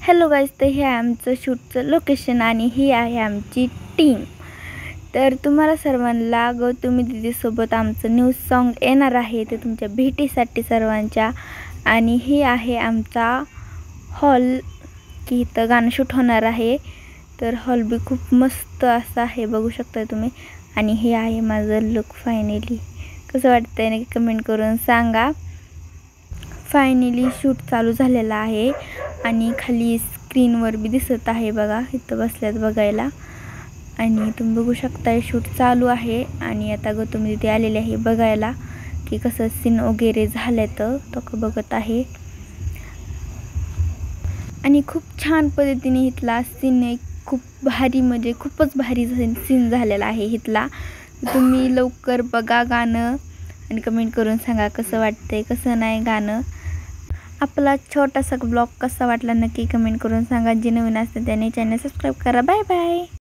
Hello guys, तर हे आहे आमचं शूटचं लोकेशन आणि ही आहे आमची टीम. तर तुम्हाला सर्वांना गौतमी दीदीसोबत आमचं न्यू सॉन्ग येणार आहे ते तुमच्या भेटीसाठी सर्वांच्या. आणि ही आहे आमचा हॉल की इथं गाणं शूट होणार आहे. तर हॉल बी खूप मस्त असा आहे, बघू शकता तुम्ही. आणि हे आहे माझं लुक फायनली. कसं वाटतंय नक्की कमेंट करून सांगा. फायनली शूट चालू झालेला आहे आणि खाली स्क्रीनवर बी दिसत आहे बघा, इथं बसल्यात बघायला. आणि तुम्ही बघू शकता शूट चालू आहे आणि आता गौतमी दीदी आलेली आहे बघायला की कसं सीन वगैरे झालं तर तो बघत आहे. आणि खूप छान पद्धतीने इथला सीन खूप भारी, म्हणजे खूपच भारी सीन झालेला आहे इथला. तुम्ही लवकर बघा गाणं आणि कमेंट करून सांगा कसं वाटतंय कसं नाही गाणं. आपला छोटासा ब्लॉग कसा वाटला नक्की कमेंट करून सांगा. जे नवीन असते त्याने चॅनल सबस्क्राईब करा. Bye bye.